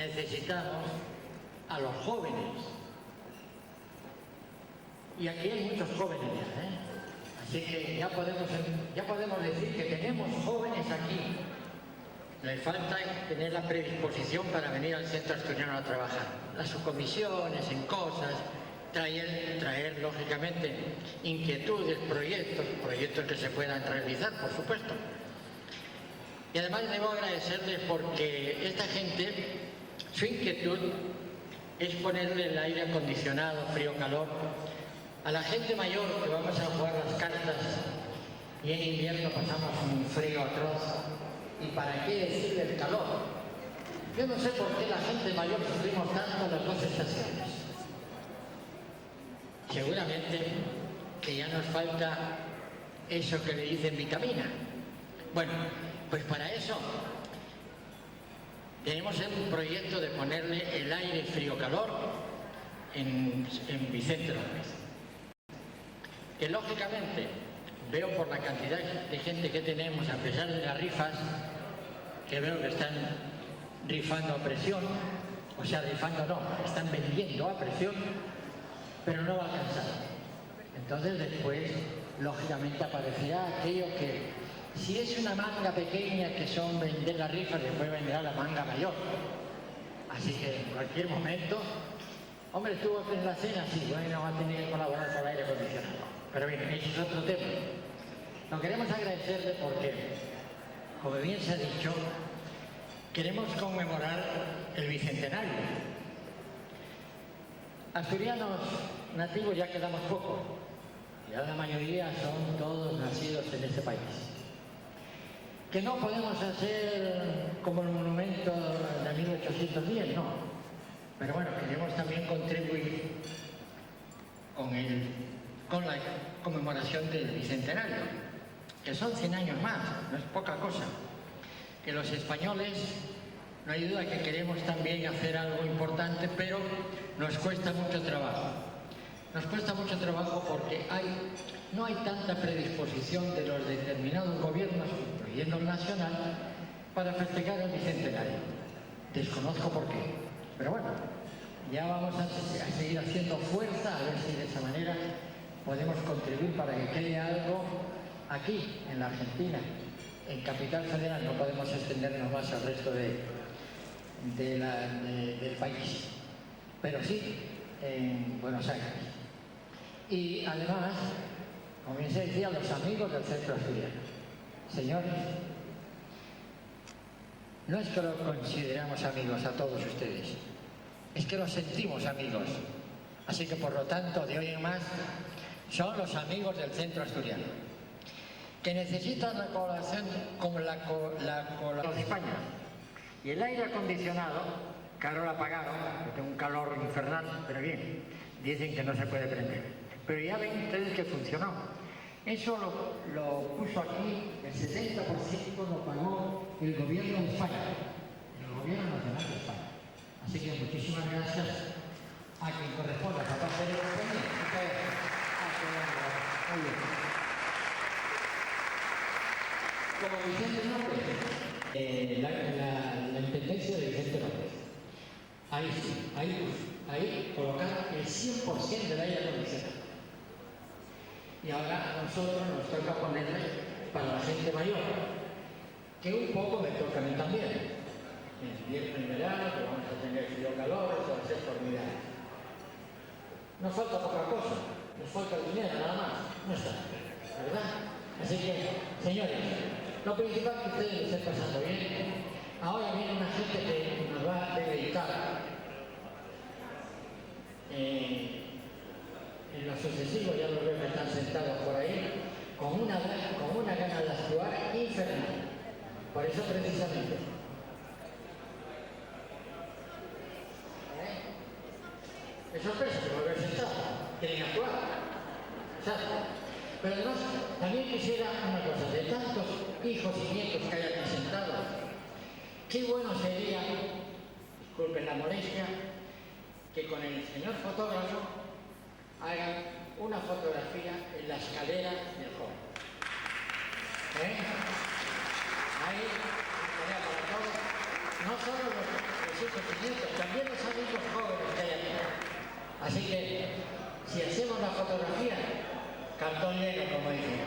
necesitamos a los jóvenes. Y aquí hay muchos jóvenes ya, ¿eh? Así que ya podemos decir que tenemos jóvenes aquí. Les falta tener la predisposición para venir al Centro Asturiano a trabajar. Las subcomisiones, en cosas, traer lógicamente inquietudes, proyectos que se puedan realizar, por supuesto. Y además debo agradecerles porque esta gente, su inquietud es ponerle el aire acondicionado, frío-calor, a la gente mayor que vamos a jugar las cartas y en invierno pasamos un frío atroz. ¿Y para qué decirle el calor? Yo no sé por qué la gente mayor sufrimos tanto las dos estaciones. Seguramente que ya nos falta eso que le dicen vitamina. Bueno, pues para eso tenemos un proyecto de ponerle el aire frío-calor en Vicente López. Que lógicamente veo por la cantidad de gente que tenemos, a pesar de las rifas, que veo que están rifando a presión, o sea, rifando no, están vendiendo a presión, pero no va a alcanzar. Entonces después, lógicamente, aparecerá aquello que, si es una manga pequeña que son vender las rifas, después vendrá la manga mayor. Así que en cualquier momento, hombre, estuvo en la cena, sí, bueno, va a tener que colaborar con el aire acondicionado. Pero bien, ese es otro tema. Lo queremos agradecerle porque, como bien se ha dicho, queremos conmemorar el bicentenario. Asturianos nativos ya quedamos pocos. Ya la mayoría son todos nacidos en este país. Que no podemos hacer como el monumento de 1810, no. Pero bueno, queremos también contribuir con la conmemoración del bicentenario, que son 100 años más, no es poca cosa. Que los españoles, no hay duda que queremos también hacer algo importante, pero nos cuesta mucho trabajo. Nos cuesta mucho trabajo porque no hay tanta predisposición de los determinados gobiernos, incluyendo el nacional, para festejar el bicentenario. Desconozco por qué, pero bueno, ya vamos a seguir haciendo fuerza, a ver si de esa manera podemos contribuir para que quede algo aquí, en la Argentina. En Capital Federal no podemos extendernos más al resto del país, pero sí en Buenos Aires. Y además, como bien se decía, los amigos del Centro Asturiano. Señores, no es que los consideramos amigos a todos ustedes, es que los sentimos amigos. Así que, por lo tanto, de hoy en más, son los amigos del Centro Asturiano, que necesitan la colaboración con la colaboración de España. Y el aire acondicionado, que ahora lo apagaron, porque tengo un calor infernal, pero bien, dicen que no se puede prender. Pero ya ven ustedes que funcionó. Eso lo puso aquí, el 70% lo pagó el gobierno de España, el gobierno nacional de España. Así que muchísimas gracias a quien corresponda, a parte de la compañía. Muy bien. Como Vicente López, la intendencia de Vicente López. Ahí sí, ahí colocar el 100% del aire acondicionado. Y ahora a nosotros nos toca ponerle para la gente mayor, que un poco me toca a mí también. En verano, que vamos a tener frío-calor, eso va a ser formidable. Nos falta poca cosa, nos falta el dinero nada más, no está, ¿verdad? Así que, señores, lo principal que ustedes lo estén pasando bien. Ahora viene una gente que nos va a deleitar. En lo sucesivo ya los veo que están sentados por ahí con una gana de actuar infernal. Por eso precisamente. Es sorpresa que volver sentado, quieren actuar. ¿Sabes? Pero además, también quisiera una cosa, de tantos hijos y nietos que hay aquí sentados, qué bueno sería, disculpen la molestia, que con el señor fotógrafo hagan una fotografía en la escalera del joven. Ahí, tarea para todos, no solo los sus sentimientos, también los amigos jóvenes que hay aquí. Así que, si hacemos la fotografía, cartón lleno, como dicen.